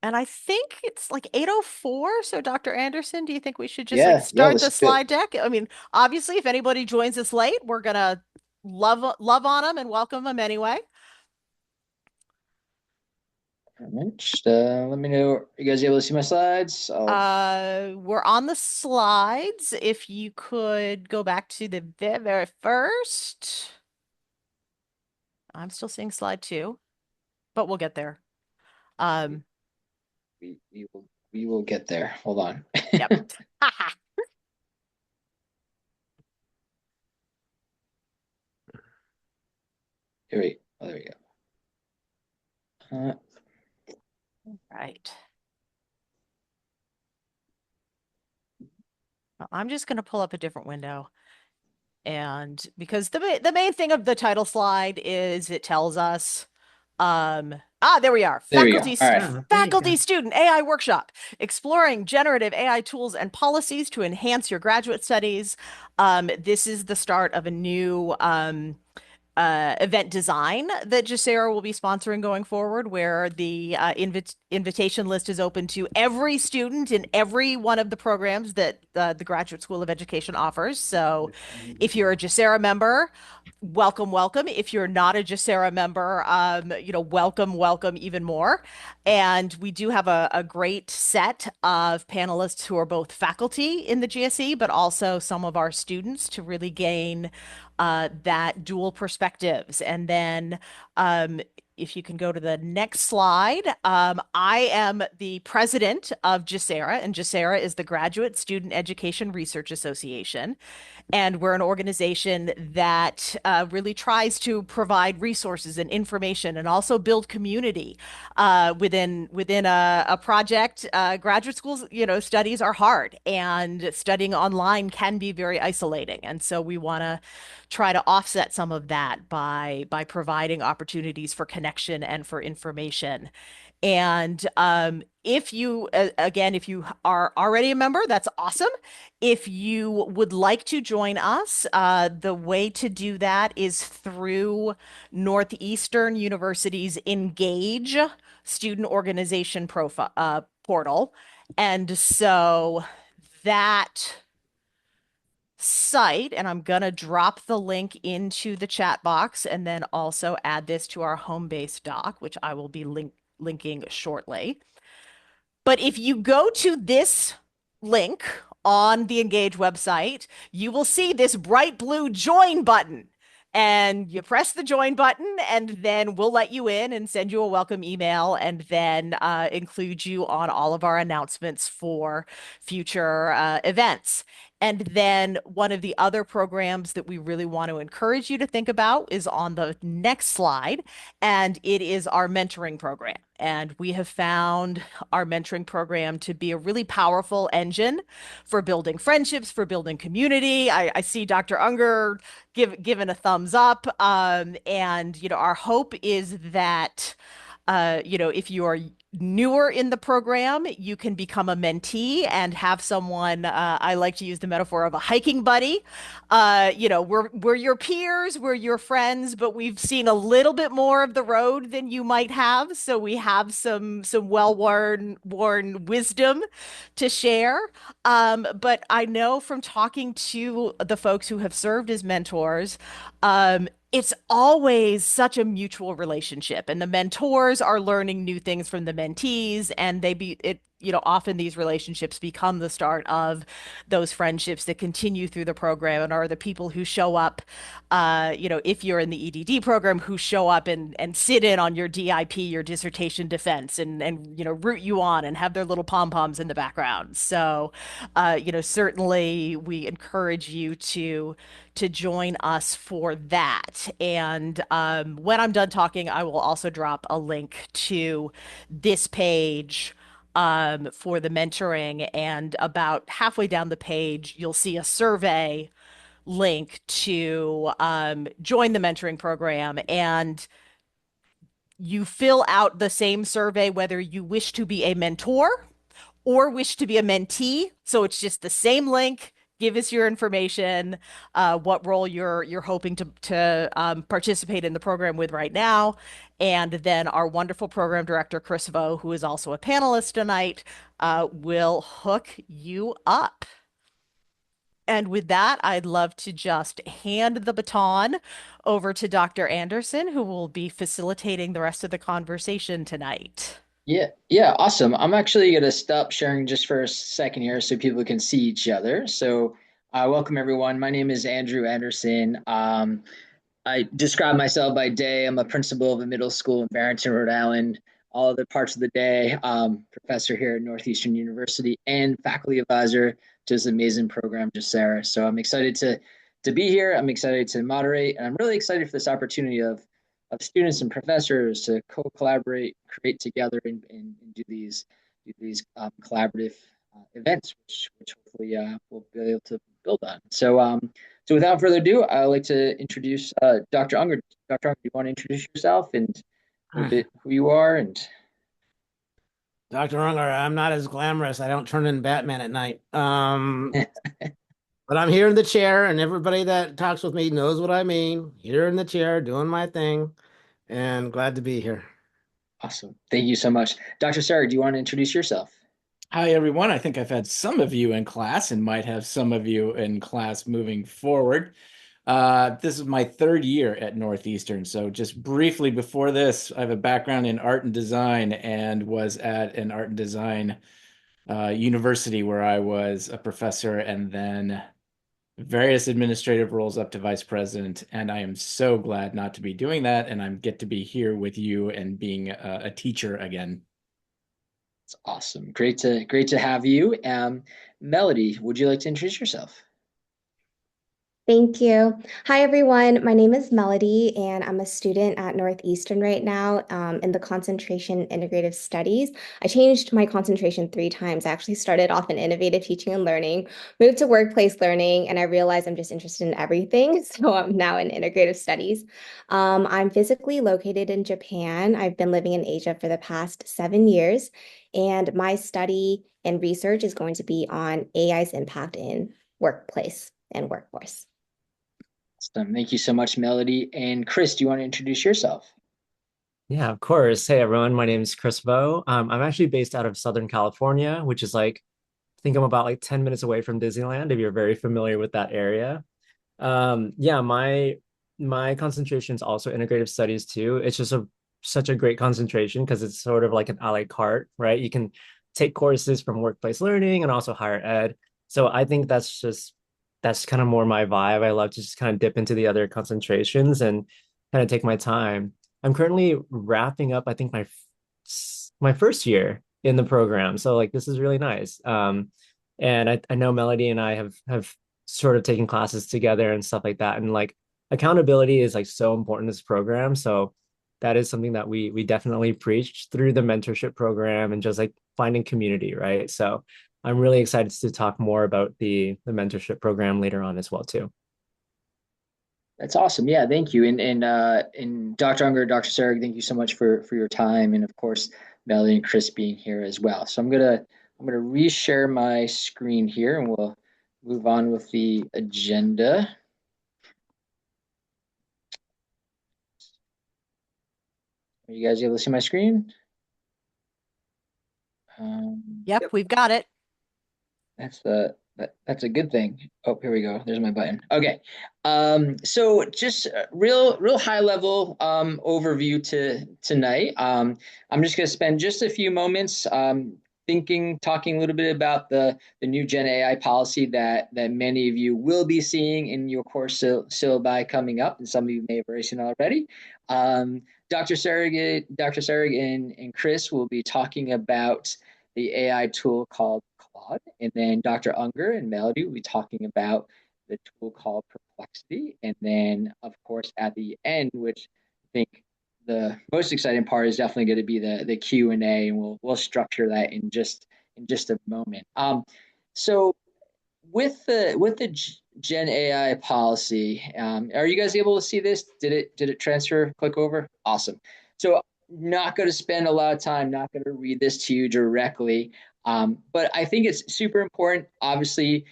And I think it's like 8:04. So, Dr. Anderson, do you think we should just like Yeah, start the let's fit. slide deck? I mean, obviously, if anybody joins us late, we're gonna love on them and welcome them anyway. All right, just let me know. Are you guys able to see my slides? We're on the slides. If you could go back to the very first. I'm still seeing slide 2, but we'll get there. Um, We will get there. Hold on. yep. There we go. Right. Well, I'm just going to pull up a different window. And because the main thing of the title slide is it tells us, there we are. There we go. All right. Faculty student AI workshop, exploring generative AI tools and policies to enhance your graduate studies. This is the start of a new event design that GSERA will be sponsoring going forward, where the invitation list is open to every student in every one of the programs that the Graduate School of Education offers. So if you're a GSERA member, welcome, welcome. If you're not a GSERA member, welcome, welcome even more. And we do have a great set of panelists who are both faculty in the GSE, but also some of our students to really gain that dual perspectives. And then if you can go to the next slide, I am the president of GSERA, and GSERA is the Graduate Student Education Research Association. And we're an organization that really tries to provide resources and information and also build community within a project. Graduate schools, studies are hard, and studying online can be very isolating. And so we want to try to offset some of that by providing opportunities for connection and for information. And if you, again, if you are already a member, that's awesome. If you would like to join us, the way to do that is through Northeastern University's Engage student organization profile portal. And so that site, and I'm gonna drop the link into the chat box and then also add this to our home base doc, which I will be linking shortly. But if you go to this link on the Engage website, you will see this bright blue join button. And you press the join button, and then we'll let you in and send you a welcome email, and then include you on all of our announcements for future events. And then one of the other programs that we really want to encourage you to think about is on the next slide, and it is our mentoring program. And we have found our mentoring program to be a really powerful engine for building friendships, for building community. I see Dr. Unger given a thumbs up. And, our hope is that, if you are newer in the program, you can become a mentee and have someone, I like to use the metaphor of a hiking buddy. We're your peers, we're your friends, but we've seen a little bit more of the road than you might have. So we have some well-worn wisdom to share. But I know from talking to the folks who have served as mentors, it's always such a mutual relationship, and the mentors are learning new things from the mentees, and often these relationships become the start of those friendships that continue through the program and are the people who show up, if you're in the EDD program, who show up and sit in on your DIP, your dissertation defense, and root you on and have their little pom-poms in the background. So, certainly we encourage you to join us for that. And when I'm done talking, I will also drop a link to this page for the mentoring. And about halfway down the page, you'll see a survey link to join the mentoring program. And you fill out the same survey whether you wish to be a mentor or wish to be a mentee. So it's just the same link. Give us your information, what role you're hoping to participate in the program with right now, and then our wonderful program director Criss, who is also a panelist tonight, will hook you up. And with that, I'd love to just hand the baton over to Dr. Anderson, who will be facilitating the rest of the conversation tonight. Yeah, awesome. I'm actually going to stop sharing just for a second here so people can see each other. So, welcome everyone. My name is Andrew Anderson. I describe myself by day. I'm a principal of a middle school in Barrington, Rhode Island. All other parts of the day, professor here at Northeastern University and faculty advisor to this amazing program, GSERA. So I'm excited to be here. I'm excited to moderate, and I'm really excited for this opportunity of students and professors to co-collaborate, create together, and do these collaborative events, which hopefully we'll be able to build on. So without further ado, I'd like to introduce Dr. Unger. Dr. Unger, do you want to introduce yourself and a little bit who you are? And Dr. Unger, I'm not as glamorous. I don't turn in Batman at night. But I'm here in the chair, and everybody that talks with me knows what I mean. Here in the chair, doing my thing, and glad to be here. awesome. Thank you so much. Dr. Serig, do you want to introduce yourself? Hi, everyone. I think I've had some of you in class and might have some of you in class moving forward. This is my third year at Northeastern. So just briefly before this, I have a background in art and design and was at an art and design university where I was a professor and then various administrative roles up to vice president. And I am so glad not to be doing that. And I get to be here with you and being a teacher again. It's awesome. Great to have you. Melody, would you like to introduce yourself? Thank you. Hi, everyone. My name is Melody, and I'm a student at Northeastern right now in the concentration integrative studies. I changed my concentration 3 times. I actually started off in innovative teaching and learning, moved to workplace learning, and I realized I'm just interested in everything. So I'm now in integrative studies. I'm physically located in Japan. I've been living in Asia for the past 7 years, and my study and research is going to be on AI's impact in workplace and workforce. Awesome. Thank you so much, Melody. And Criss, do you want to introduce yourself? Yeah, of course. Hey, everyone. My name is Criss. I'm actually based out of Southern California, which is like, I think I'm about like 10 minutes away from Disneyland, if you're very familiar with that area. Yeah, my concentration is also integrative studies too. It's just such a great concentration because it's sort of like an a la carte, right? You can take courses from workplace learning and also higher ed. So I think that's kind of more my vibe. I love to just kind of dip into the other concentrations and kind of take my time. I'm currently wrapping up, I think my first year in the program. So like this is really nice. And I know Melody and I have sort of taken classes together and stuff like that. And like accountability is like so important in this program. So that is something that we definitely preach through the mentorship program and just like finding community, right? So I'm really excited to talk more about the mentorship program later on as well too. That's awesome. Yeah, thank you. And Dr. Unger, Dr. Serig, thank you so much for your time, and of course, Melody and Criss being here as well. So I'm gonna reshare my screen here, and we'll move on with the agenda. Are you guys able to see my screen? Yep, we've got it. That's a good thing. Oh, here we go. There's my button. Okay. So just a real high level overview to tonight. I'm just going to spend just a few moments talking a little bit about the new Gen AI policy that many of you will be seeing in your course syllabi coming up, and some of you may have already seen already. Dr. Serig and Criss will be talking about the AI tool called Claude, and then Dr. Unger and Melody will be talking about the tool called Perplexity, and then of course at the end, which I think the most exciting part is definitely going to be the Q&A, and we'll structure that in just a moment. So with the Gen AI policy, are you guys able to see this? Did it transfer? Click over. Awesome. So not going to spend a lot of time. Not going to read this to you directly. But I think it's super important, obviously,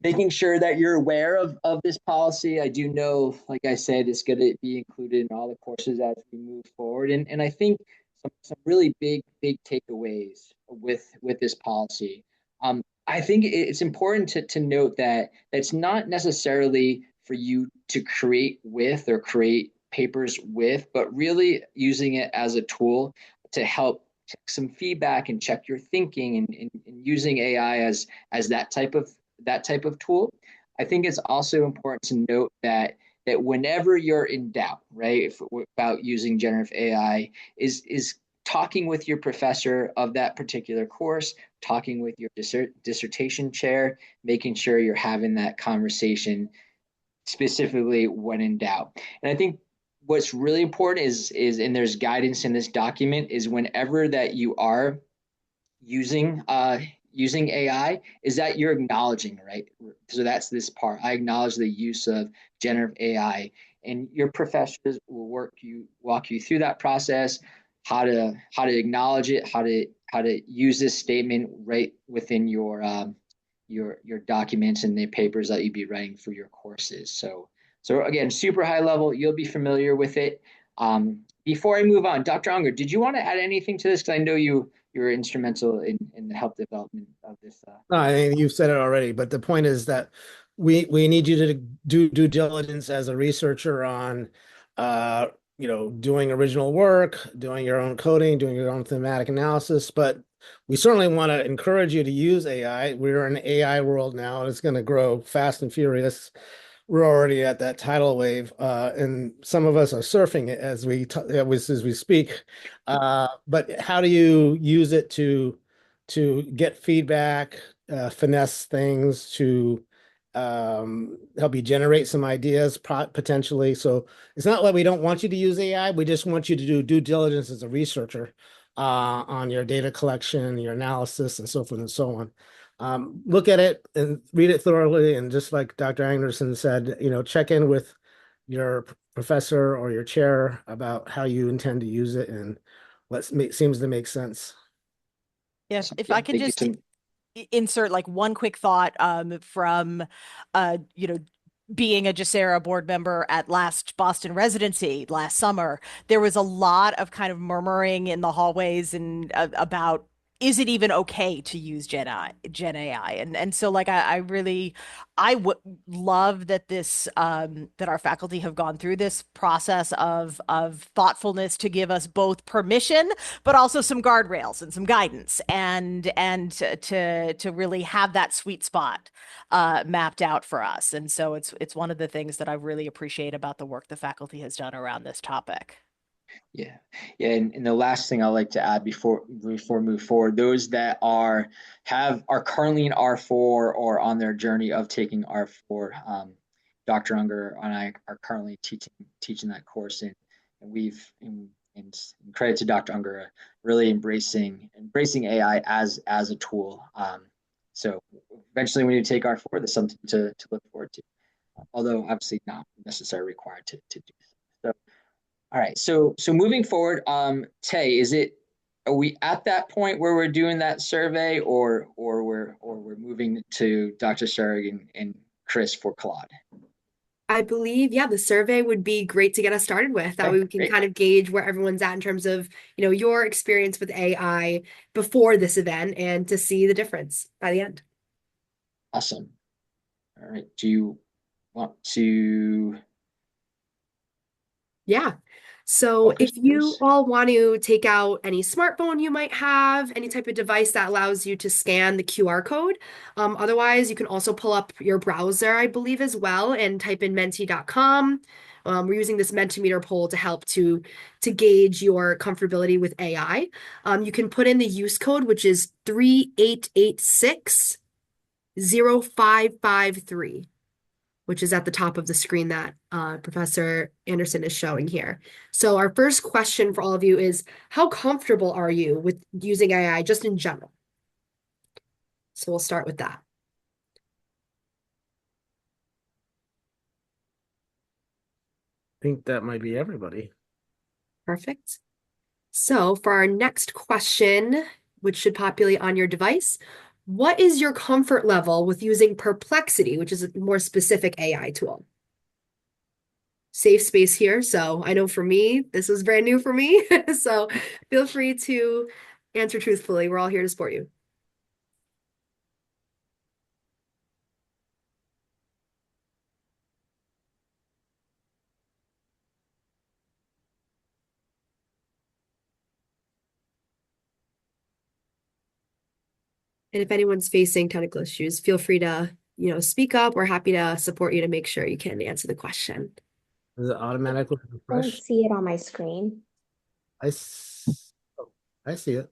making sure that you're aware of this policy. I do know, like I said, it's going to be included in all the courses as we move forward. And I think some really big takeaways with this policy. I think it's important to note that it's not necessarily for you to create with or create papers with, but really using it as a tool to help check some feedback and check your thinking, and using AI as that type of tool. I think it's also important to note that whenever you're in doubt, right, about using generative AI, is talking with your professor of that particular course, talking with your dissertation chair, making sure you're having that conversation specifically when in doubt. And I think what's really important is and there's guidance in this document, is whenever that you are using using AI, is that you're acknowledging, right? So that's this part. I acknowledge the use of generative AI, and your professors will walk you through that process, how to acknowledge it, how to use this statement right within your documents and the papers that you'd be writing for your courses. So again, super high level. You'll be familiar with it. Before I move on, Dr. Unger, did you want to add anything to this? Because I know you were instrumental in the help development of this. No, I think you've said it already, but the point is that we need you to do due diligence as a researcher on doing original work, doing your own coding, doing your own thematic analysis. But we certainly want to encourage you to use AI. We're in an AI world now, and it's going to grow fast and furious. We're already at that tidal wave, and some of us are surfing it as we speak. But how do you use it to get feedback, finesse things, to help you generate some ideas potentially? So it's not like we don't want you to use AI. We just want you to do due diligence as a researcher on your data collection, your analysis, and so forth and so on. Look at it and read it thoroughly, and just like Dr. Anderson said, check in with your professor or your chair about how you intend to use it and seems to make sense. Yeah, Awesome. if Yeah, I can thank you just so. insert like one quick thought from you know, being a GSERA board member at last Boston residency last summer, there was a lot of kind of murmuring in the hallways and about, is it even okay to use Gen AI? And so like I really I would love that this that our faculty have gone through this process of thoughtfulness to give us both permission but also some guardrails and some guidance, and to really have that sweet spot mapped out for us. And so it's one of the things that I really appreciate about the work the faculty has done around this topic. Yeah, yeah, and the last thing I'd like to add before we move forward, those that are currently in R4 or on their journey of taking R4, Dr. Unger and I are currently teaching that course, and we've and credit to Dr. Unger, really embracing AI as a tool. So eventually, when you take R4, there's something to look forward to, although obviously not necessarily required to do so. All right. So moving forward, Tay, are we at that point where we're doing that survey, or we're moving to Dr. Serig and Criss for Claude? I believe, yeah, the survey would be great to get us started with. That Okay, way we can great. kind of gauge where everyone's at in terms of, your experience with AI before this event and to see the difference by the end. Awesome. All right. Do you want to Yeah. So walk us if through you this? all want to take out any smartphone you might have, any type of device that allows you to scan the QR code. Otherwise, you can also pull up your browser, I believe, as well, and type in menti.com. We're using this Mentimeter poll to help to gauge your comfortability with AI. You can put in the use code, which is 38860553, which is at the top of the screen that Professor Anderson is showing here. So our first question for all of you is, how comfortable are you with using AI just in general? So we'll start with that. I think that might be everybody. Perfect. So for our next question, which should populate on your device. What is your comfort level with using Perplexity, which is a more specific AI tool? Safe space here. So I know for me, this was brand new for me. So feel free to answer truthfully. We're all here to support you. And if anyone's facing technical issues, feel free to, speak up. We're happy to support you to make sure you can answer the question. Does it automatically I don't refresh? see it on my screen. Oh, I see it.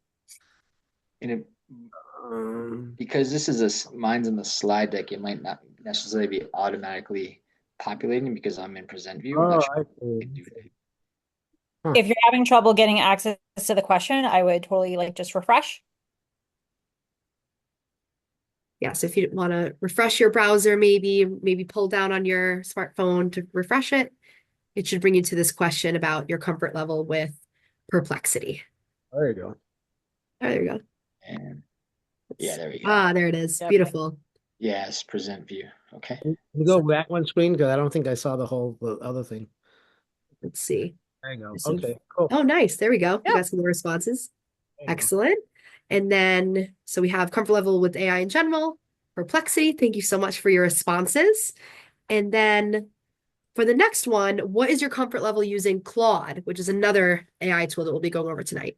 And because this is mine's in the slide deck, it might not necessarily be automatically populating because I'm in present view. I'm not sure I if see. it can do that. Huh. If you're having trouble getting access to the question, I would totally just refresh. Yes, if you want to refresh your browser, maybe pull down on your smartphone to refresh it, it should bring you to this question about your comfort level with Perplexity. There you go. Oh, there we go. And yeah, there we go. Ah, there it is. Yep. Beautiful. Yes, present view. Okay. Can you go back one screen? Because I don't think I saw the other thing. Let's see. There you go. There's some- Okay, cool. Oh, nice. There we go. We Yeah. got some more responses. There you go. Excellent. And then, so we have comfort level with AI in general, Perplexity. Thank you so much for your responses. And then for the next one, what is your comfort level using Claude, which is another AI tool that we'll be going over tonight?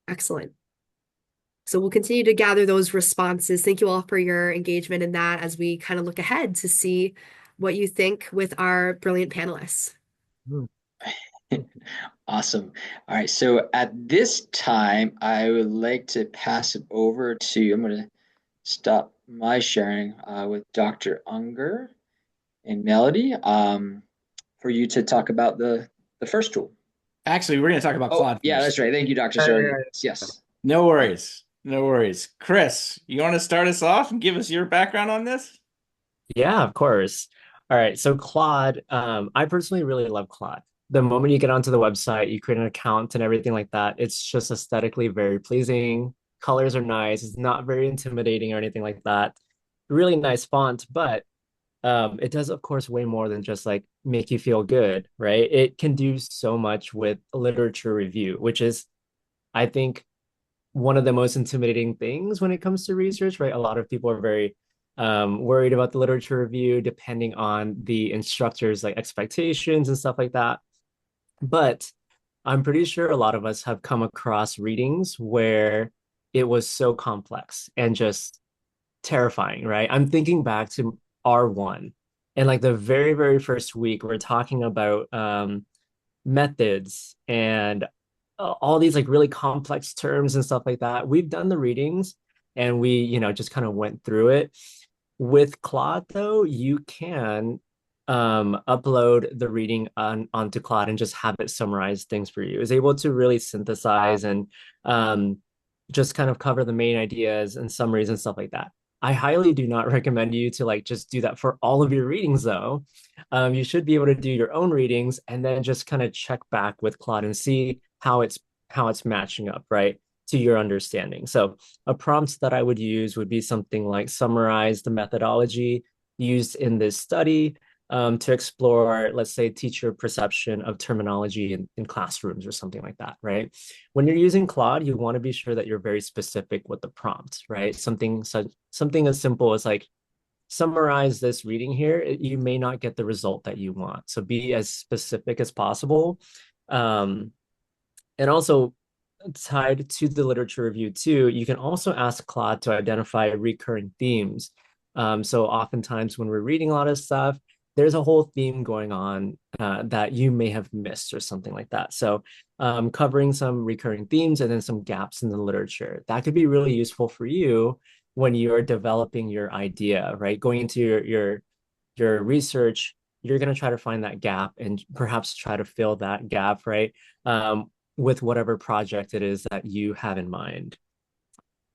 Excellent. So we'll continue to gather those responses. Thank you all for your engagement in that as we kind of look ahead to see what you think with our brilliant panelists. Awesome. All right. So at this time, I would like to pass it over to, I'm going to stop my sharing with Dr. Unger and Melody for you to talk about the first tool. Actually, we're going to talk about Oh, Claude yeah, first. that's right. Thank you, Dr. Yeah, Serig. yeah, Yes. No worries. No worries. Criss, you want to start us off and give us your background on this? Yeah, of course. All right. So Claude, I personally really love Claude. The moment you get onto the website, you create an account and everything like that, it's just aesthetically very pleasing. Colors are nice. It's not very intimidating or anything like that. Really nice font, but it does, of course, way more than just like make you feel good, right? It can do so much with literature review, which is, I think, one of the most intimidating things when it comes to research, right? A lot of people are very worried about the literature review, depending on the instructor's like expectations and stuff like that. But I'm pretty sure a lot of us have come across readings where it was so complex and just terrifying, right? I'm thinking back to R1 and like the very, very first week, we're talking about methods and all these like really complex terms and stuff like that. We've done the readings and we, just kind of went through it. With Claude, though, you can upload the reading onto Claude and just have it summarize things for you. It's able to really synthesize and just kind of cover the main ideas and summaries and stuff like that. I highly do not recommend you to like just do that for all of your readings, though. You should be able to do your own readings and then just kind of check back with Claude and see how it's matching up, right, to your understanding. So a prompt that I would use would be something like summarize the methodology used in this study to explore, let's say, teacher perception of terminology in classrooms or something like that, right? When you're using Claude, you want to be sure that you're very specific with the prompt, right? Something as simple as like, summarize this reading here, you may not get the result that you want. So be as specific as possible. And also tied to the literature review too, you can also ask Claude to identify recurring themes. So oftentimes when we're reading a lot of stuff, there's a whole theme going on that you may have missed or something like that. So covering some recurring themes and then some gaps in the literature, that could be really useful for you when you're developing your idea, right? Going into your research, you're going to try to find that gap and perhaps try to fill that gap, right? With whatever project it is that you have in mind.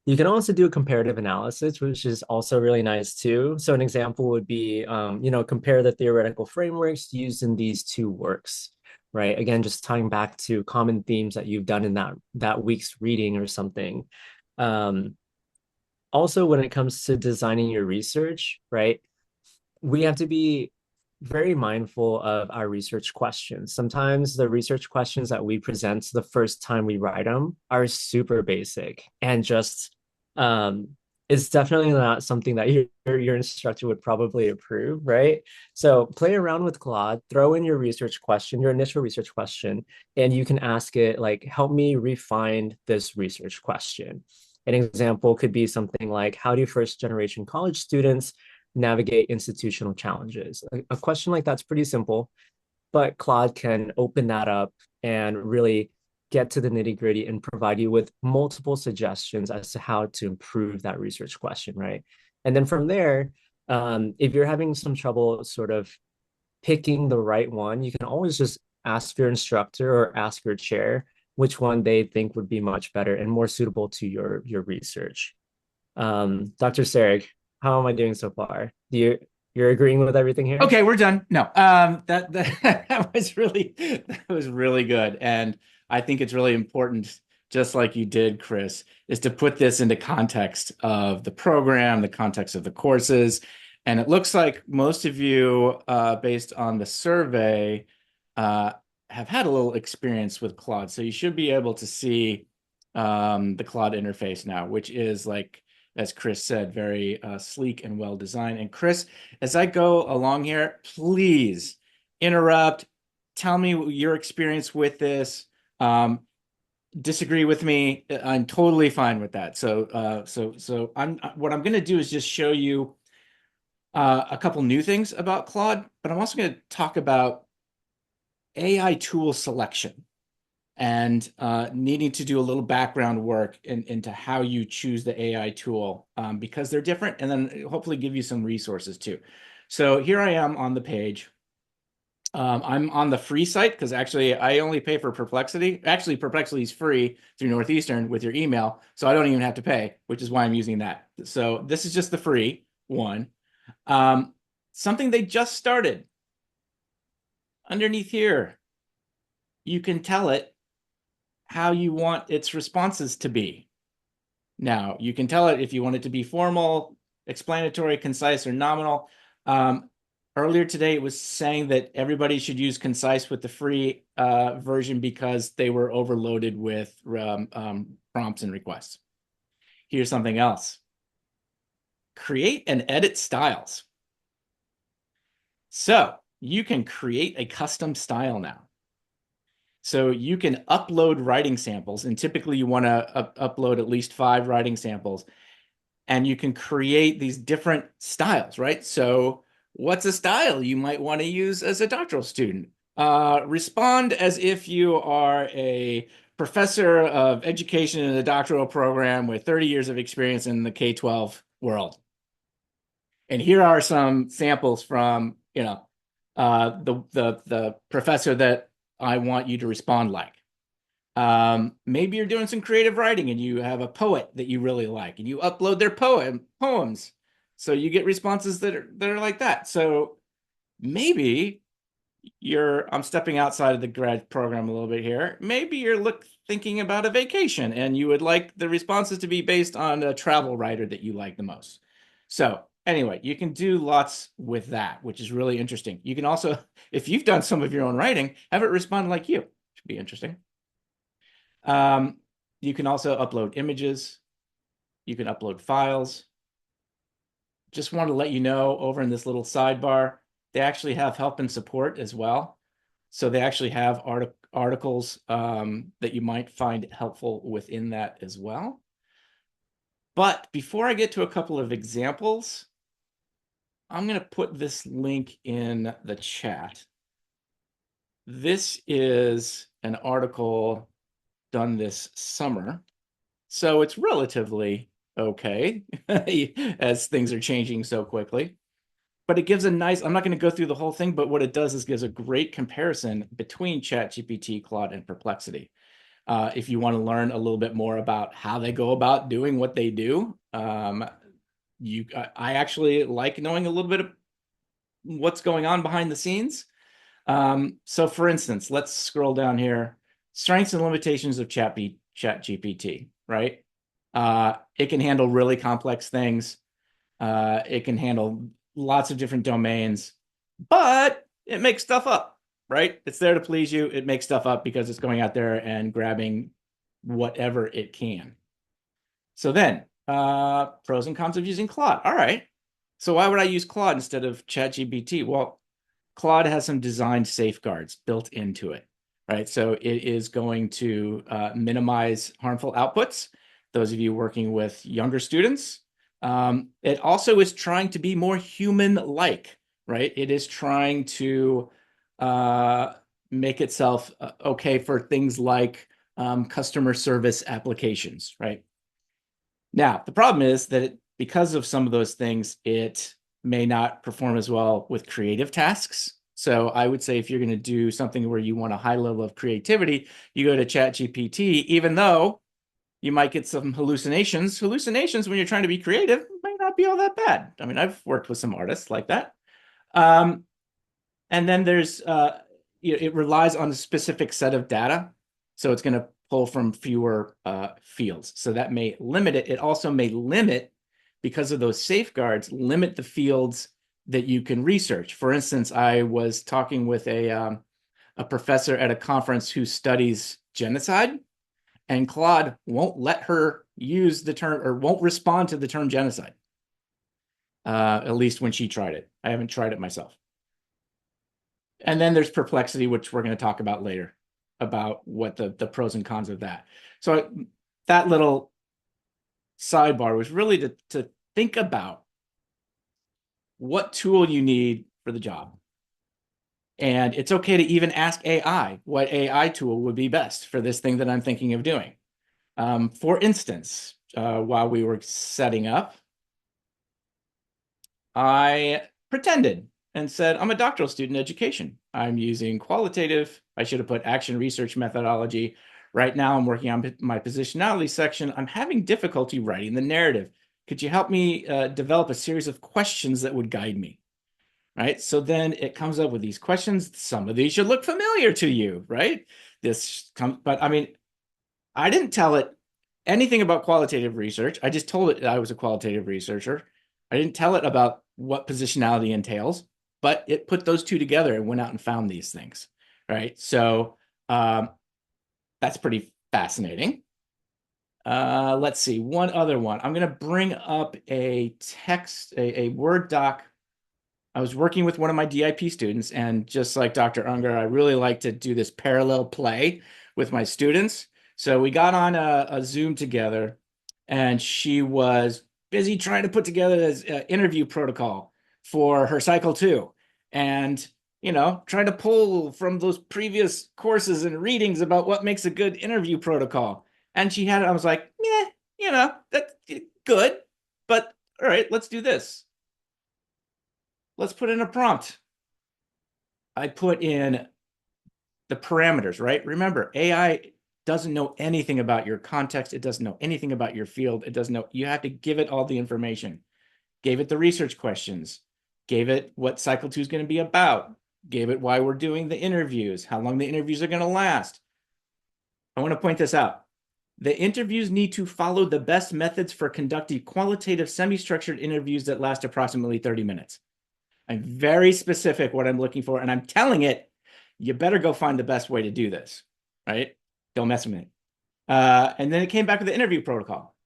You can also do a comparative analysis, which is also really nice too. So an example would be, compare the theoretical frameworks used in these two works. right? Again, just tying back to common themes that you've done in that week's reading or something. Um, Also, when it comes to designing your research, right, we have to be very mindful of our research questions. Sometimes the research questions that we present the first time we write them are super basic and just it's definitely not something that your instructor would probably approve, right? So play around with Claude, throw in your research question, your initial research question, and you can ask it like, help me refine this research question. An example could be something like, how do first generation college students navigate institutional challenges? A question like that's pretty simple, but Claude can open that up and really get to the nitty gritty and provide you with multiple suggestions as to how to improve that research question, right? And then from there, if you're having some trouble sort of picking the right one, you can always just ask your instructor or ask your chair which one they think would be much better and more suitable to your research. Dr. Serig, how am I doing so far? You're agreeing with everything here? Okay, we're done. No, that was really good, and I think it's really important, just like you did, Criss, is to put this into context of the program, the context of the courses, and it looks like most of you, based on the survey, have had a little experience with Claude, so you should be able to see the Claude interface now, which is like, as Criss said, very sleek and well designed. And Criss, as I go along here, please interrupt, tell me your experience with this. Disagree with me, I'm totally fine with that. So what I'm going to do is just show you a couple new things about Claude, but I'm also going to talk about AI tool selection and needing to do a little background work into how you choose the AI tool because they're different, and then hopefully give you some resources too. So here I am on the page. I'm on the free site because actually I only pay for Perplexity. Actually, Perplexity is free through Northeastern with your email, so I don't even have to pay, which is why I'm using that. So this is just the free one. Something they just started. Underneath here, you can tell it how you want its responses to be. Now, you can tell it if you want it to be formal, explanatory, concise, or nominal. Earlier today, it was saying that everybody should use concise with the free version because they were overloaded with prompts and requests. Here's something else. Create and edit styles. So you can create a custom style now. So you can upload writing samples, and typically you want to upload at least 5 writing samples, and you can create these different styles, right? So what's a style you might want to use as a doctoral student? Respond as if you are a professor of education in a doctoral program with 30 years of experience in the K-12 world. And here are some samples from, the professor that I want you to respond like. Maybe you're doing some creative writing and you have a poet that you really like and you upload their poems. So you get responses that are like that. So maybe I'm stepping outside of the grad program a little bit here. Maybe you're thinking about a vacation and you would like the responses to be based on a travel writer that you like the most. So anyway, you can do lots with that, which is really interesting. You can also, if you've done some of your own writing, have it respond like you. Should be interesting. You can also upload images. You can upload files. Just want to let you know, over in this little sidebar, they actually have help and support as well. So they actually have articles that you might find helpful within that as well. But before I get to a couple of examples, I'm going to put this link in the chat. This is an article done this summer, so it's relatively okay as things are changing so quickly. But it gives a nice, I'm not going to go through the whole thing, but what it does is gives a great comparison between ChatGPT, Claude, and Perplexity. If you want to learn a little bit more about how they go about doing what they do, I actually like knowing a little bit of what's going on behind the scenes. So for instance, let's scroll down here. Strengths and limitations of ChatGPT, right? It can handle really complex things. It can handle lots of different domains, but it makes stuff up, right? It's there to please you. It makes stuff up because it's going out there and grabbing whatever it can. So then, pros and cons of using Claude. All right. So why would I use Claude instead of ChatGPT? Well, Claude has some design safeguards built into it, right? So it is going to minimize harmful outputs. Those of you working with younger students, it also is trying to be more human-like, right? It is trying to make itself okay for things like customer service applications, right? Now, the problem is that because of some of those things, it may not perform as well with creative tasks. So I would say if you're going to do something where you want a high level of creativity, you go to ChatGPT, even though you might get some hallucinations. Hallucinations when you're trying to be creative might not be all that bad. I mean, I've worked with some artists like that. And then there's, it relies on a specific set of data. So it's going to pull from fewer fields. So that may limit it. It also may limit, because of those safeguards, limit the fields that you can research. For instance, I was talking with a professor at a conference who studies genocide, and Claude won't let her use the term, or won't respond to the term genocide, at least when she tried it. I haven't tried it myself. And then there's perplexity, which we're going to talk about later, about what the pros and cons of that. So that little sidebar was really to think about what tool you need for the job. And it's okay to even ask AI what AI tool would be best for this thing that I'm thinking of doing. For instance, while we were setting up, I pretended and said, I'm a doctoral student in education. I'm using qualitative, I should have put action research methodology. Right now, I'm working on my positionality section. I'm having difficulty writing the narrative. Could you help me develop a series of questions that would guide me? Right? So then it comes up with these questions. Some of these should look familiar to you, right? But I mean, I didn't tell it anything about qualitative research. I just told it that I was a qualitative researcher. I didn't tell it about what positionality entails, but it put those two together and went out and found these things, right? So that's pretty fascinating. Let's see, one other one. I'm going to bring up a text, a Word doc. I was working with one of my DIP students, and just like Dr. Unger, I really like to do this parallel play with my students. So we got on a Zoom together, and she was busy trying to put together this interview protocol for her cycle 2. And, trying to pull from those previous courses and readings about what makes a good interview protocol. And she had it. I was like, yeah, that's good. But all right, let's do this. Let's put in a prompt. I put in the parameters, right? Remember, AI doesn't know anything about your context. It doesn't know anything about your field. It doesn't know. You have to give it all the information. Gave it the research questions. Gave it what cycle 2 is going to be about. Gave it why we're doing the interviews, how long the interviews are going to last. I want to point this out. The interviews need to follow the best methods for conducting qualitative semi-structured interviews that last approximately 30 minutes. I'm very specific what I'm looking for, and I'm telling it, you better go find the best way to do this, right? Don't mess with me. And then it came back with the interview protocol.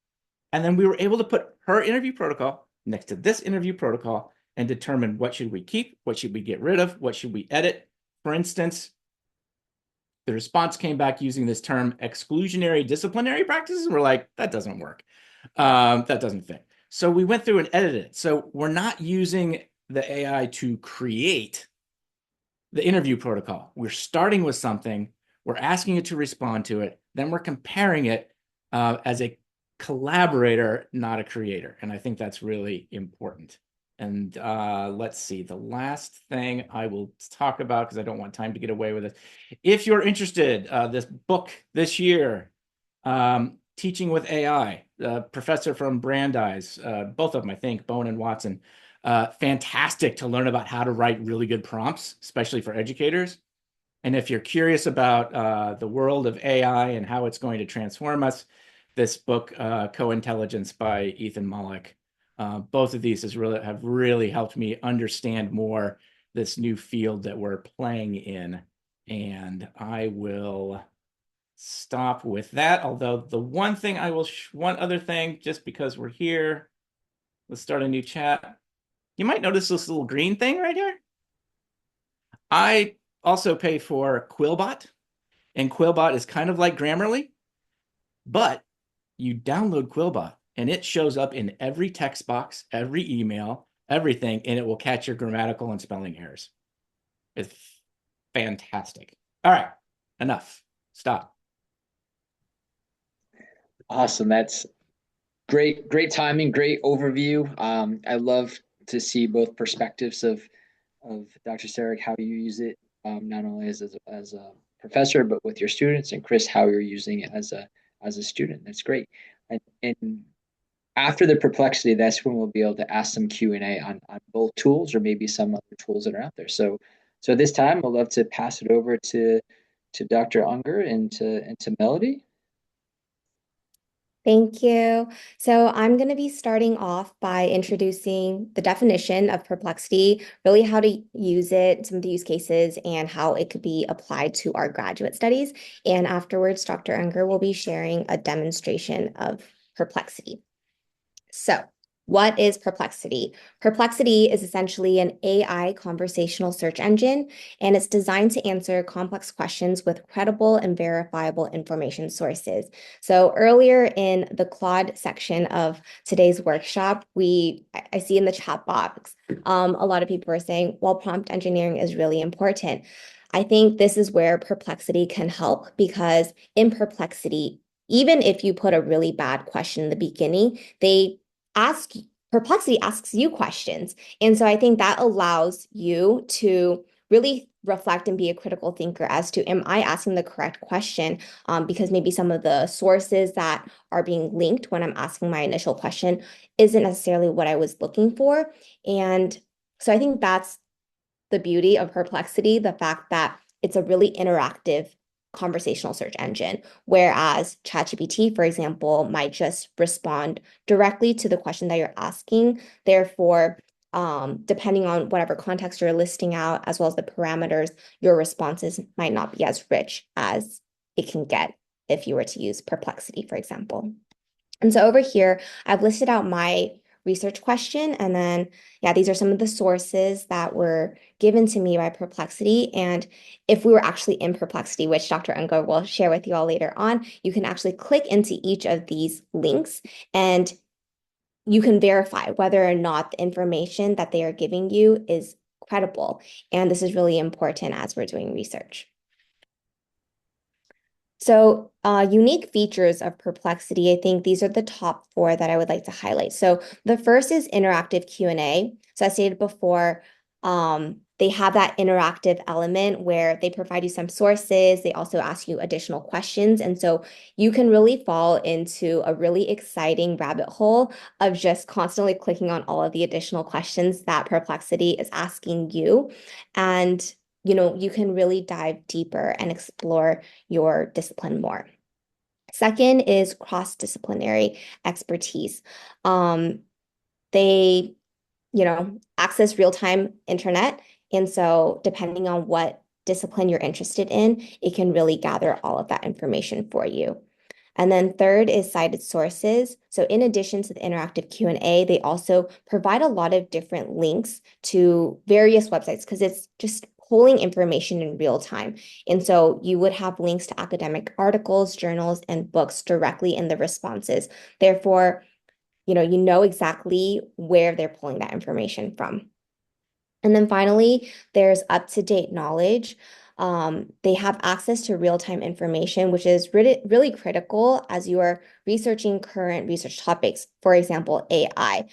And then we were able to put her interview protocol next to this interview protocol and determine what should we keep, what should we get rid of, what should we edit. For instance, the response came back using this term exclusionary disciplinary practices. And we're like, that doesn't work. That doesn't fit. So we went through and edited it. So we're not using the AI to create the interview protocol. We're starting with something, we're asking it to respond to it, then we're comparing it as a collaborator, not a creator. And I think that's really important. And let's see, the last thing I will talk about, because I don't want time to get away with it. If you're interested, this book this year, Teaching with AI, professor from Brandeis, both of them, I think, Bowen and Watson, Fantastic to learn about how to write really good prompts, especially for educators. And if you're curious about the world of AI and how it's going to transform us, this book, Co-Intelligence by Ethan Mollick, both of these have really helped me understand more this new field that we're playing in. And I will stop with that. Although the one thing one other thing, just because we're here, let's start a new chat. You might notice this little green thing right here. I also pay for Quillbot, and Quillbot is kind of like Grammarly, but you download Quillbot and it shows up in every text box, every email, everything, and it will catch your grammatical and spelling errors. It's fantastic. All right, enough. Stop. Awesome. That's great timing, great overview. I love to see both perspectives of Dr. Serig, how you use it, not only as a professor, but with your students, and Criss, how you're using it as a student. That's great. And after the perplexity, that's when we'll be able to ask some Q&A on both tools or maybe some other tools that are out there. So at this time, I'd love to pass it over to Dr. Unger and to Melody. Thank you. So I'm going to be starting off by introducing the definition of perplexity, really how to use it, some of the use cases, and how it could be applied to our graduate studies. And afterwards, Dr. Unger will be sharing a demonstration of perplexity. So, what is Perplexity? Perplexity is essentially an AI conversational search engine, and it's designed to answer complex questions with credible and verifiable information sources. So earlier in the Claude section of today's workshop, I see in the chat box, a lot of people are saying, well, prompt engineering is really important. I think this is where Perplexity can help, because in Perplexity, even if you put a really bad question in the beginning, Perplexity asks you questions. And so I think that allows you to really reflect and be a critical thinker as to, am I asking the correct question? Because maybe some of the sources that are being linked when I'm asking my initial question isn't necessarily what I was looking for. And so I think that's the beauty of Perplexity, the fact that it's a really interactive conversational search engine, whereas ChatGPT, for example, might just respond directly to the question that you're asking. Therefore, depending on whatever context you're listing out, as well as the parameters, your responses might not be as rich as it can get if you were to use Perplexity, for example. And so over here, I've listed out my research question, and then, yeah, these are some of the sources that were given to me by Perplexity. And if we were actually in Perplexity, which Dr. Unger will share with you all later on, you can actually click into each of these links and you can verify whether or not the information that they are giving you is credible. And this is really important as we're doing research. So unique features of Perplexity, I think these are the top 4 that I would like to highlight. So the first is interactive Q&A. So as stated before, they have that interactive element where they provide you some sources. They also ask you additional questions. And so you can really fall into a really exciting rabbit hole of just constantly clicking on all of the additional questions that Perplexity is asking you. And you can really dive deeper and explore your discipline more. Second is cross-disciplinary expertise. They, access real-time internet. And so depending on what discipline you're interested in, it can really gather all of that information for you. And then third is cited sources. So in addition to the interactive Q&A, they also provide a lot of different links to various websites because it's just pulling information in real time. And so you would have links to academic articles, journals, and books directly in the responses. Therefore, you know exactly where they're pulling that information from. And then finally, there's up-to-date knowledge. They have access to real-time information, which is really, really critical as you are researching current research topics, for example, AI.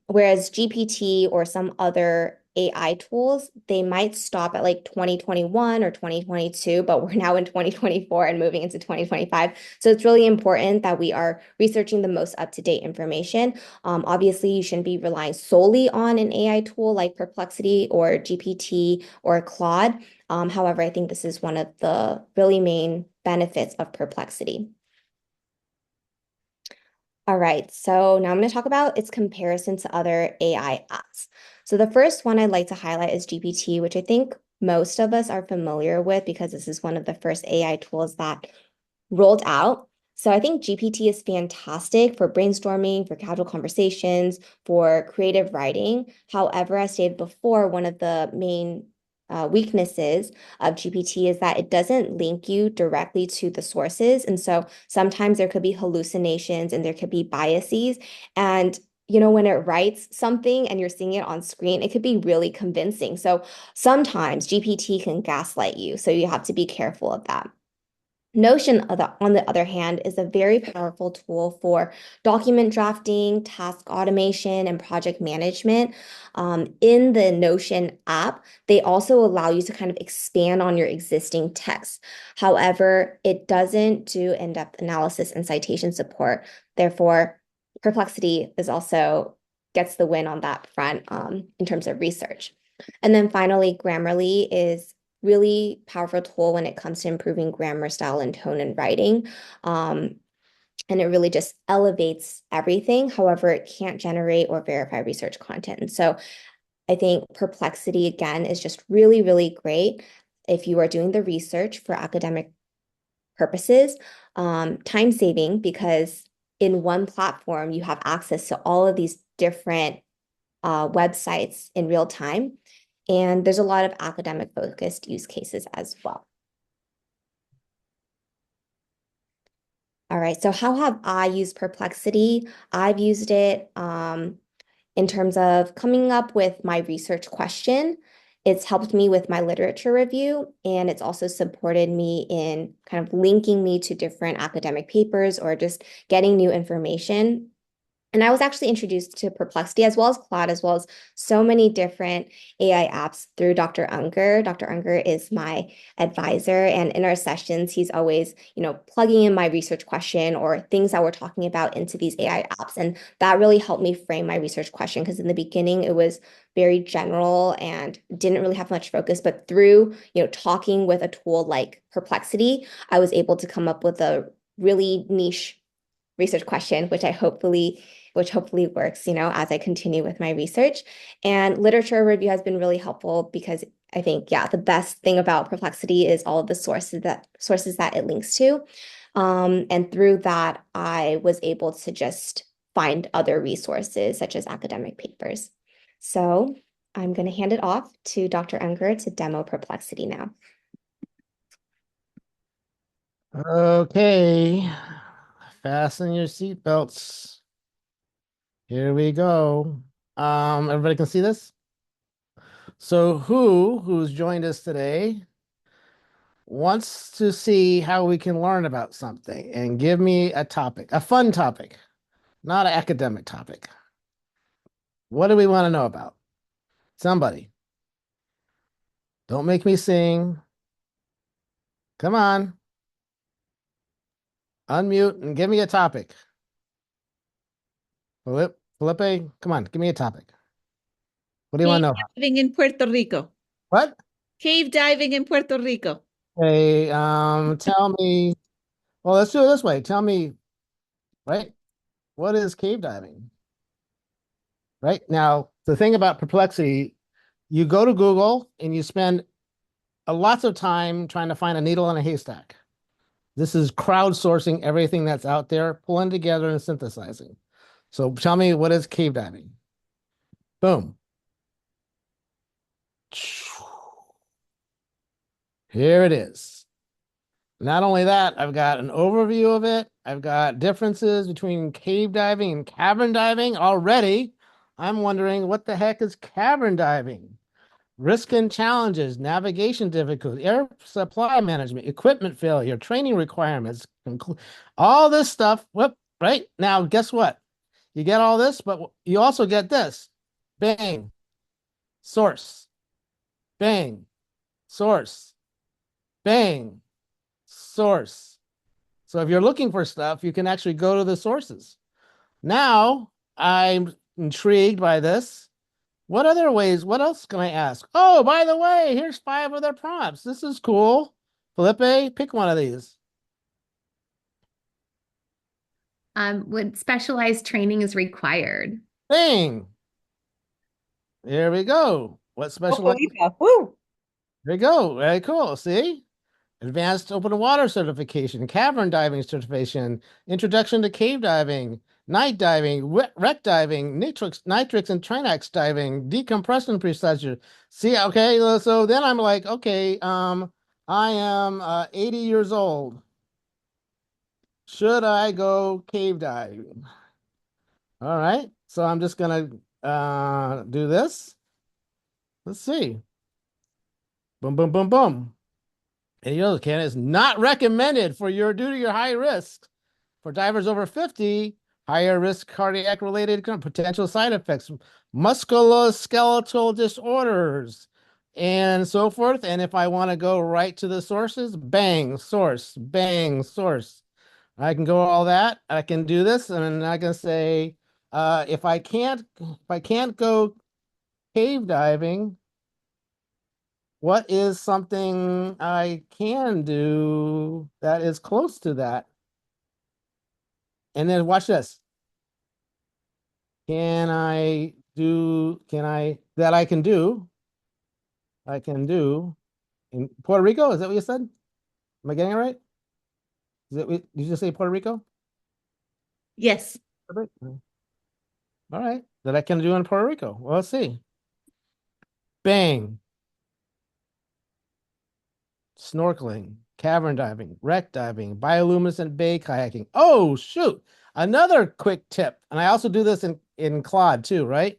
Whereas GPT or some other AI tools, they might stop at like 2021 or 2022, but we're now in 2024 and moving into 2025. So it's really important that we are researching the most up-to-date information. Obviously, you shouldn't be relying solely on an AI tool like Perplexity or GPT or Claude. However, I think this is one of the really main benefits of Perplexity. All right, so now I'm going to talk about its comparison to other AI apps. So the first one I'd like to highlight is GPT, which I think most of us are familiar with because this is one of the first AI tools that rolled out. So I think GPT is fantastic for brainstorming, for casual conversations, for creative writing. However, as stated before, one of the main weaknesses of GPT is that it doesn't link you directly to the sources. And so sometimes there could be hallucinations and there could be biases. And when it writes something and you're seeing it on screen, it could be really convincing. So sometimes GPT can gaslight you. So you have to be careful of that. Notion, on the other hand, is a very powerful tool for document drafting, task automation, and project management. In the Notion app, they also allow you to kind of expand on your existing text. However, it doesn't do in-depth analysis and citation support. Therefore, Perplexity is also gets the win on that front in terms of research. And then finally, Grammarly is really powerful tool when it comes to improving grammar, style, and tone in writing. And it really just elevates everything. However, it can't generate or verify research content. And so I think Perplexity, again, is just really, really great if you are doing the research for academic purposes, time saving, because in one platform, you have access to all of these different websites in real time. And there's a lot of academic focused use cases as well. All right, so how have I used Perplexity? I've used it in terms of coming up with my research question. It's helped me with my literature review, and it's also supported me in kind of linking me to different academic papers or just getting new information. And I was actually introduced to Perplexity as well as Claude, as well as so many different AI apps through Dr. Unger. Dr. Unger is my advisor, and in our sessions, he's always, plugging in my research question or things that we're talking about into these AI apps. And that really helped me frame my research question because in the beginning, it was very general and didn't really have much focus. But through, talking with a tool like Perplexity, I was able to come up with a really niche research question, which hopefully works, as I continue with my research. And literature review has been really helpful because I think, the best thing about Perplexity is all of the sources that it links to. And through that, I was able to just find other resources such as academic papers. So I'm going to hand it off to Dr. Unger to demo Perplexity now. Okay, fasten your seatbelts. Here we go. Everybody can see this? So who's joined us today wants to see how we can learn about something and give me a topic, a fun topic, not an academic topic. What do we want to know about? Somebody. Don't make me sing. Come on. Unmute and give me a topic. Felipe, come on, give me a topic. What do you want to know about? Cave diving in Puerto Rico. What? Cave diving in Puerto Rico. Hey, tell me. Well, let's do it this way. Tell me, right? What is cave diving? Right now, the thing about Perplexity, you go to Google and you spend lots of time trying to find a needle in a haystack. This is crowdsourcing everything that's out there, pulling together and synthesizing. So tell me, what is cave diving? Boom. Here it is. Not only that, I've got an overview of it. I've got differences between cave diving and cavern diving. Already, I'm wondering what the heck is cavern diving? Risk and challenges, navigation difficulties, air supply management, equipment failure, training requirements, all this stuff. Whoop, right? Now, guess what? You get all this, but you also get this. Bang. source, bang, source, bang, source. So if you're looking for stuff, you can actually go to the sources. Now I'm intrigued by this. What other ways? What else can I ask? Oh, by the way, here's 5 other prompts. This is cool. Felipe, pick one of these. What specialized training is required? Bang. Here we go. What special? Woo! There we go. Very cool. See? Advanced open water certification, cavern diving certification, introduction to cave diving, night diving, wreck diving, nitrix and trinax diving, decompression procedure. See, okay, so then I'm like, okay, I am 80 years old. Should I go cave diving? All right, so I'm just gonna do this. Let's see. Boom, boom, boom, boom. And you know, Ken, is not recommended for your due to your high risk. For divers over 50, higher risk cardiac related potential side effects, musculoskeletal disorders, and so forth. And if I want to go right to the sources, bang, source, bang, source. I can go all that. I can do this, and I can say, if I can't go cave diving, what is something I can do that is close to that? And then watch this. Can I that I can do? I can do in Puerto Rico? Is that what you said? Am I getting it right? Did you just say Puerto Rico? Yes. All right. That I can do in Puerto Rico. Well, let's see. Bang. Snorkeling, cavern diving, wreck diving, bioluminescent bay kayaking. Oh, shoot. Another quick tip. And I also do this in Claude too, right?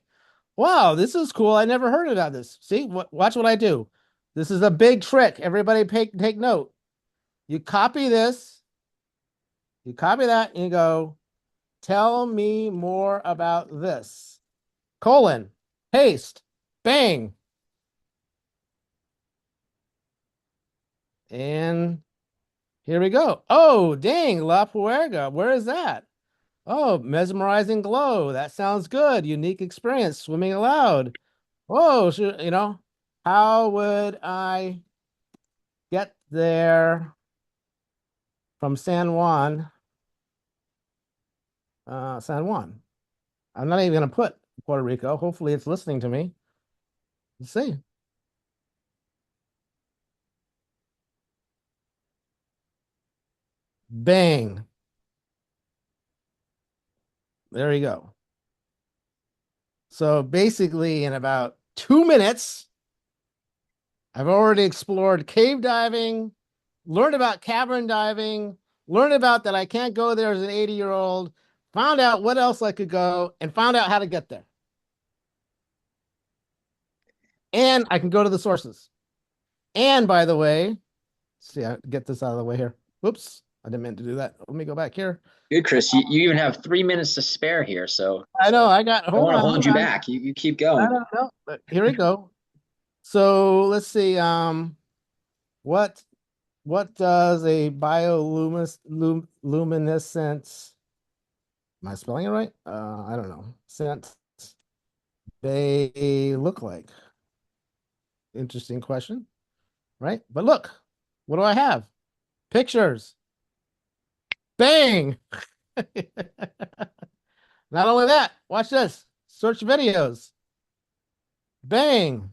Wow, this is cool. I never heard about this. See, watch what I do. This is a big trick. Everybody take note. You copy this, you copy that, and you go, tell me more about this. Colon, paste, bang. And here we go. Oh, dang, La Puerga. Where is that? Oh, mesmerizing glow. That sounds good. Unique experience. Swimming aloud. Oh, how would I get there from San Juan? San Juan. I'm not even going to put Puerto Rico. Hopefully it's listening to me. Let's see. Bang. There you go. So basically, in about 2 minutes, I've already explored cave diving, learned about cavern diving, learned about that I can't go there as an 80-year-old, found out what else I could go, and found out how to get there. And I can go to the sources. And by the way, see, I get this out of the way here. Whoops, I didn't mean to do that. Let me go back here. Good, Criss. You even have 3 minutes to spare here, so I know I I don't want to hold you back. You keep I going. don't know. But here we go. So let's see. What does a bioluminescence? Am I spelling it right? I don't know. Sense they look like. Interesting question, right? But look, what do I have? Pictures. Bang! Not only that, watch this. Search videos. Bang!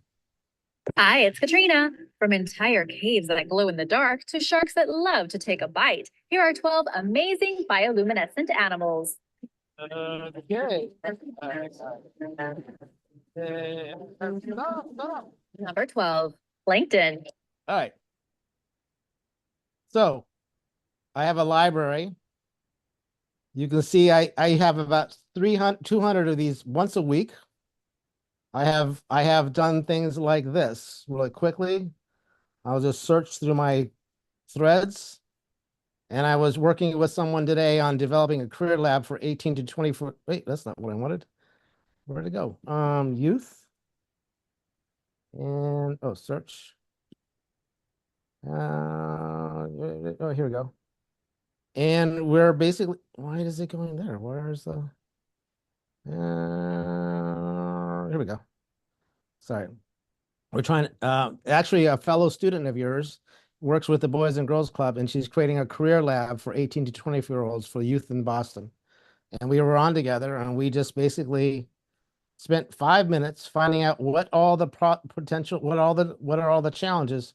Hi, it's Katrina. From entire caves that glow in the dark to sharks that love to take a bite, here are 12 amazing bioluminescent animals. Okay. Number 12, plankton. All right. So I have a library. You can see I have about 200 of these once a week. I have done things like this really quickly. I'll just search through my threads. And I was working with someone today on developing a career lab for 18 to 24. Wait, that's not what I wanted. Where'd it go? Youth. And oh, search. Oh, here we go. And we're basically, why is it going there? Where's the, here we go. Sorry. We're trying, actually, a fellow student of yours works with the Boys and Girls Club, and she's creating a career lab for 18 to 24-year-olds for youth in Boston. And we were on together, and we just basically spent 5 minutes finding out what all the potential, what are all the challenges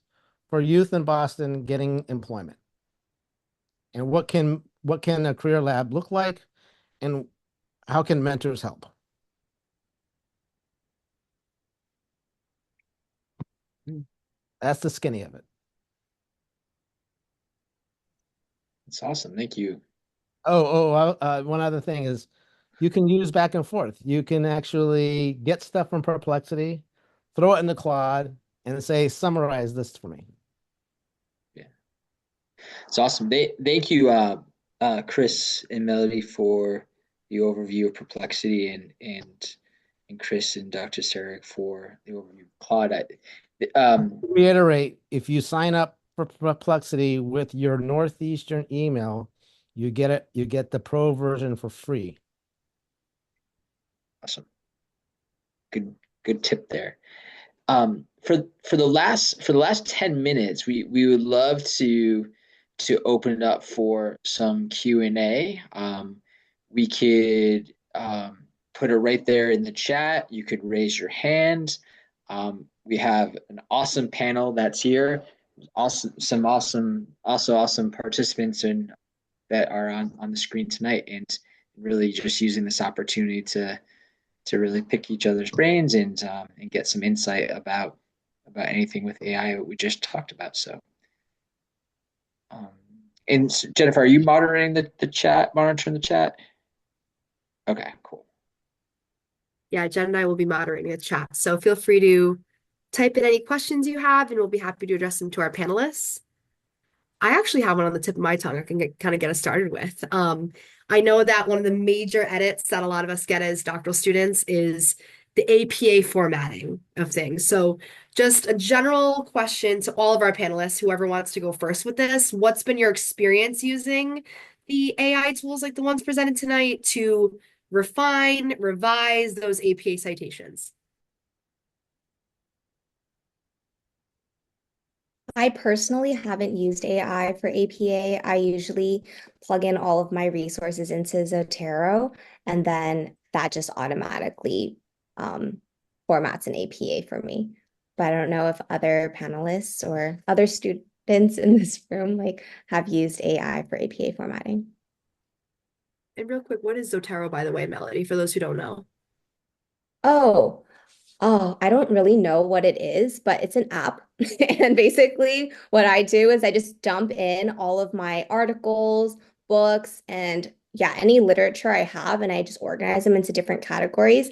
for youth in Boston getting employment, and what can a career lab look like, and how can mentors help? That's the skinny of it. That's awesome. Thank you. One other thing is you can use back and forth. You can actually get stuff from Perplexity, throw it in the Claude, and say, summarize this for me. Yeah. It's awesome. Thank you, Criss and Melody, for the overview of Perplexity, and Criss and Dr. Serig for the overview of Claude. Reiterate, if you sign up for Perplexity with your Northeastern email, you get the pro version for free. Awesome. Good tip there. For the last 10 minutes, we would love to open it up for some Q&A. We could put it right there in the chat. You could raise your hand. We have an awesome panel that's here. Some awesome participants that are on the screen tonight, and really just using this opportunity to really pick each other's brains and get some insight about anything with AI that we just talked about. So, and Jennifer, are you monitoring the chat? Monitoring the chat? Okay, cool. Yeah, Jen and I will be moderating the chat. So feel free to type in any questions you have, and we'll be happy to address them to our panelists. I actually have one on the tip of my tongue I can kind of get us started with. I know that one of the major edits that a lot of us get as doctoral students is the APA formatting of things. So just a general question to all of our panelists, whoever wants to go first with this, what's been your experience using the AI tools like the ones presented tonight to refine, revise those APA citations? I personally haven't used AI for APA. I usually plug in all of my resources into Zotero, and then that just automatically formats an APA for me. But I don't know if other panelists or other students in this room have used AI for APA formatting. And real quick, what is Zotero, by the way, Melody, for those who don't know? Oh, I don't really know what it is, but it's an app. And basically, what I do is I just dump in all of my articles, books, and yeah, any literature I have, and I just organize them into different categories.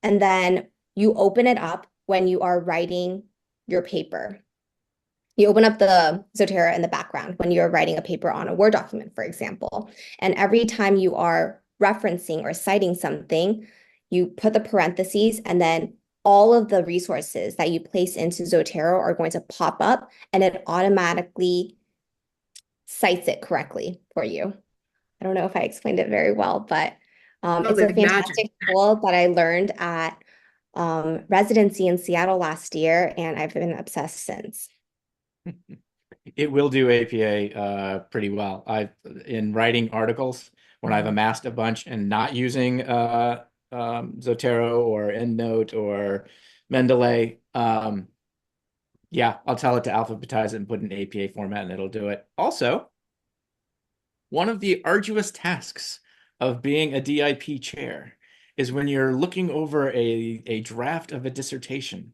And then you open it up when you are writing your paper. You open up the Zotero in the background when you're writing a paper on a Word document, for example. And every time you are referencing or citing something, you put the parentheses, and then all of the resources that you place into Zotero are going to pop up, and it automatically cites it correctly for you. I don't know if I explained it very well, but it's a like fantastic tool that I learned at residency in Seattle last year, and I've been obsessed since. It will do APA pretty well. In writing articles, when I've amassed a bunch and not using Zotero or EndNote or Mendeley, yeah, I'll tell it to alphabetize it and put an APA format and it'll do it. Also, one of the arduous tasks of being a DIP chair is when you're looking over a draft of a dissertation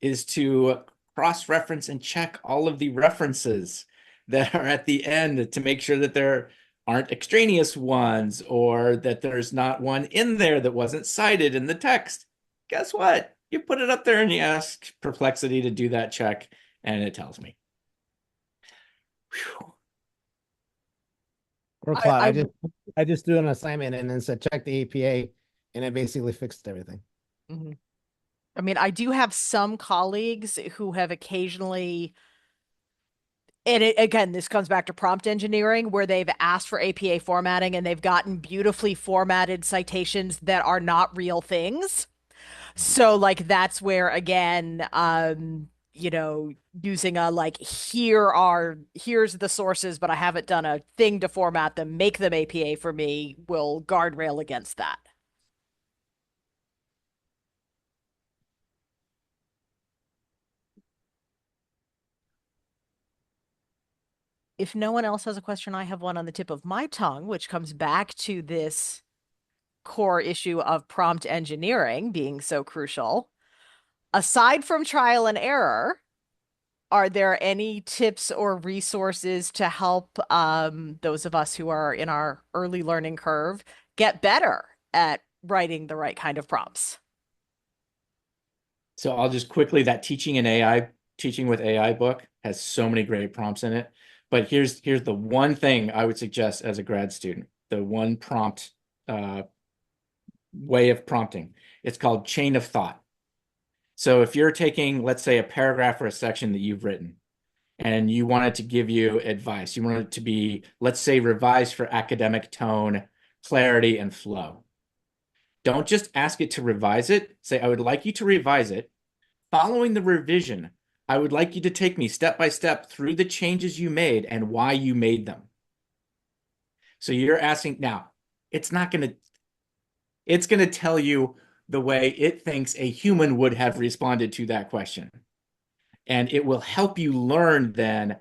is to cross-reference and check all of the references that are at the end to make sure that there aren't extraneous ones or that there's not one in there that wasn't cited in the text. Guess what? You put it up there and you ask Perplexity to do that check, and it tells me. Whew. Or Claude, I just threw an assignment in and said check the APA, and it basically fixed everything. I mean, I do have some colleagues who have occasionally, and again, this comes back to prompt engineering, where they've asked for APA formatting and they've gotten beautifully formatted citations that are not real things. So like that's where again, using a like here's the sources, but I haven't done a thing to format them, make them APA for me, will guardrail against that. If no one else has a question, I have one on the tip of my tongue, which comes back to this core issue of prompt engineering being so crucial. Aside from trial and error, are there any tips or resources to help those of us who are in our early learning curve get better at writing the right kind of prompts? So I'll just quickly, that Teaching with AI book has so many great prompts in it. But here's the one thing I would suggest as a grad student, the one prompt way of prompting. It's called chain of thought. So if you're taking, let's say, a paragraph or a section that you've written, and you want it to give you advice, you want it to be, let's say, revised for academic tone, clarity, and flow. Don't just ask it to revise it. Say, I would like you to revise it. Following the revision, I would like you to take me step by step through the changes you made and why you made them. So you're asking now, it's going to tell you the way it thinks a human would have responded to that question. And it will help you learn then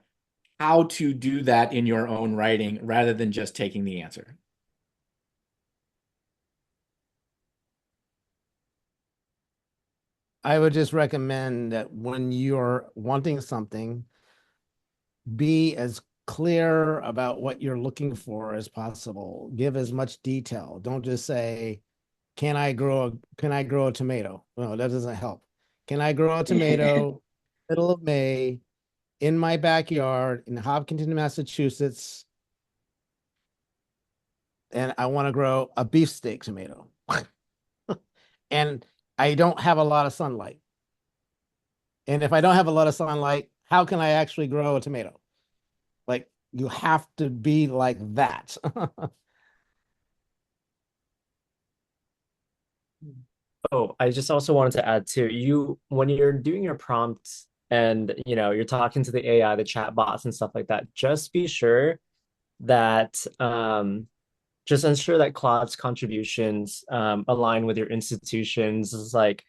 how to do that in your own writing rather than just taking the answer. I would just recommend that when you're wanting something, be as clear about what you're looking for as possible. Give as much detail. Don't just say, can I grow a tomato? No, that doesn't help. Can I grow a tomato middle of May in my backyard in Hopkinton, Massachusetts? And I want to grow a beefsteak tomato. And I don't have a lot of sunlight. And if I don't have a lot of sunlight, how can I actually grow a tomato? Like, you have to be like that. Oh, I just also wanted to add too, when you're doing your prompts and you're talking to the AI, the chat bots and stuff like that, just be sure that just ensure that Claude's contributions align with your institution's like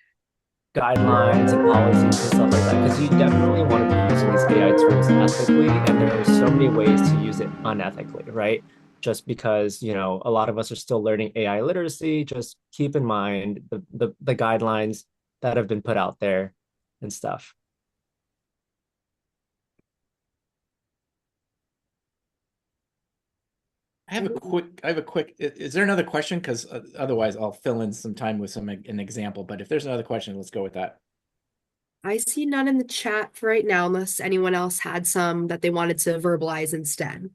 guidelines and policies and stuff like that. Because you definitely want to be using these AI tools ethically, and there are so many ways to use it unethically, right? Just because, a lot of us are still learning AI literacy, just keep in mind the guidelines that have been put out there and stuff. I have a quick, is there another question? Because otherwise I'll fill in some time with an example, but if there's another question, let's go with that. I see none in the chat for right now, unless anyone else had some that they wanted to verbalize instead.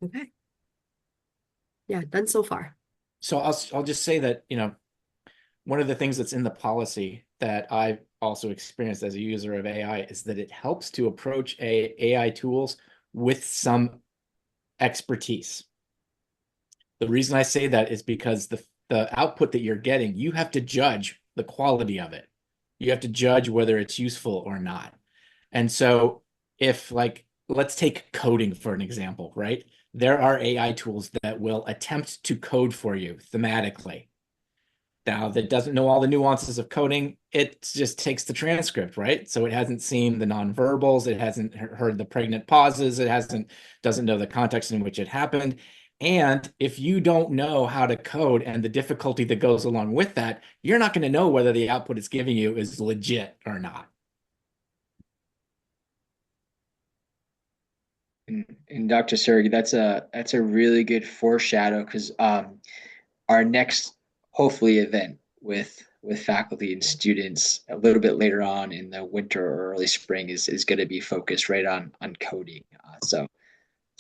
Okay. Yeah, done so far. So I'll just say that, one of the things that's in the policy that I've also experienced as a user of AI is that it helps to approach AI tools with some expertise. The reason I say that is because the output that you're getting, you have to judge the quality of it. You have to judge whether it's useful or not. And so if let's take coding for an example, right? There are AI tools that will attempt to code for you thematically. Now, that doesn't know all the nuances of coding. It just takes the transcript, right? So it hasn't seen the nonverbals. It hasn't heard the pregnant pauses. It doesn't know the context in which it happened. And if you don't know how to code and the difficulty that goes along with that, you're not going to know whether the output it's giving you is legit or not. And Dr. Serig, that's a really good foreshadow, because our next hopefully event with faculty and students a little bit later on in the winter or early spring is going to be focused right on coding. So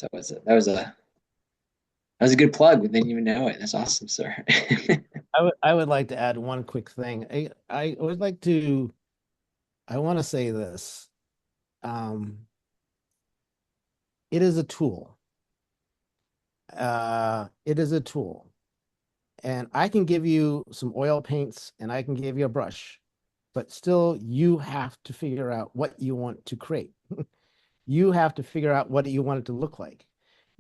that was a good plug. We didn't even know it. That's awesome, sir. I would like to add one quick thing. I would like to, I want to say this. Um, it is a tool. It is a tool. And I can give you some oil paints and I can give you a brush, but still you have to figure out what you want to create. You have to figure out what you want it to look like.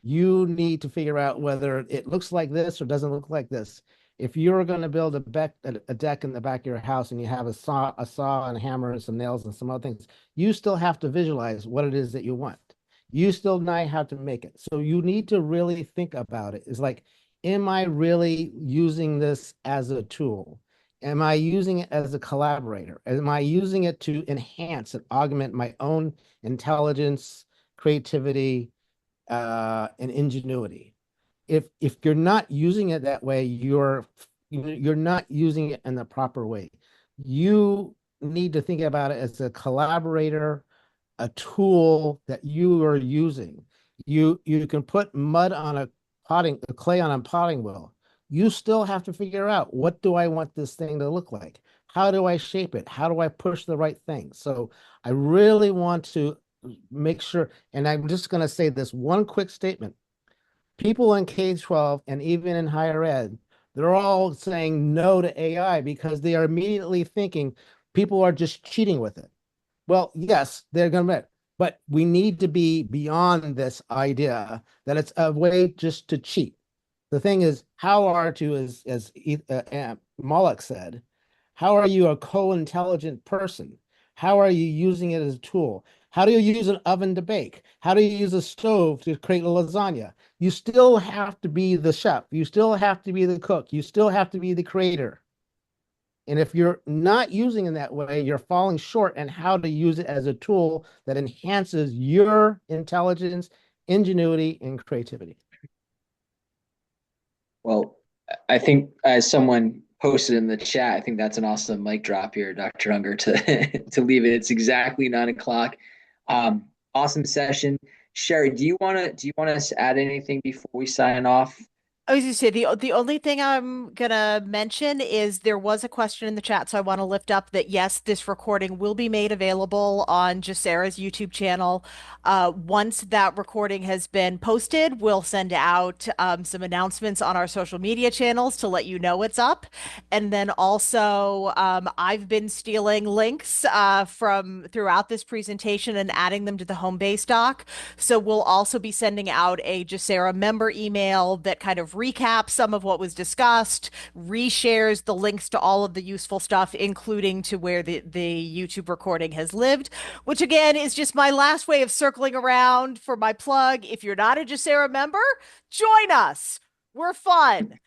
You need to figure out whether it looks like this or doesn't look like this. If you're going to build a deck in the back of your house and you have a saw and a hammer and some nails and some other things, you still have to visualize what it is that you want. You still know how to make it. So you need to really think about it. It's like, am I really using this as a tool? Am I using it as a collaborator? Am I using it to enhance and augment my own intelligence, creativity, and ingenuity? If you're not using it that way, you're not using it in the proper way. You need to think about it as a collaborator, a tool that you are using. You can put mud on a clay on a potting wheel. You still have to figure out, what do I want this thing to look like? How do I shape it? How do I push the right thing? So I really want to make sure, and I'm just going to say this one quick statement. People in K-12 and even in higher ed, they're all saying no to AI because they are immediately thinking people are just cheating with it. Well, yes, they're going to, but we need to be beyond this idea that it's a way just to cheat. The thing is, how are to, as Moloch said, how are you a co-intelligent person? How are you using it as a tool? How do you use an oven to bake? How do you use a stove to create a lasagna? You still have to be the chef. You still have to be the cook. You still have to be the creator. And if you're not using it that way, you're falling short on how to use it as a tool that enhances your intelligence, ingenuity, and creativity. Well, I think as someone posted in the chat, I think that's an awesome mic drop here, Dr. Unger, to to leave it. It's exactly 9 o'clock. Awesome session. Sherry, do you want us to add anything before we sign off? I was going to say the only thing I'm gonna mention is there was a question in the chat, so I want to lift up that yes, this recording will be made available on GSERA's YouTube channel. Once that recording has been posted, we'll send out some announcements on our social media channels to let you know it's up. And then also, I've been stealing links from throughout this presentation and adding them to the home base doc. So we'll also be sending out a GSERA member email that kind of recaps some of what was discussed, reshares the links to all of the useful stuff, including to where the YouTube recording has lived, which again is just my last way of circling around for my plug. If you're not a GSERA member, join us. We're fun.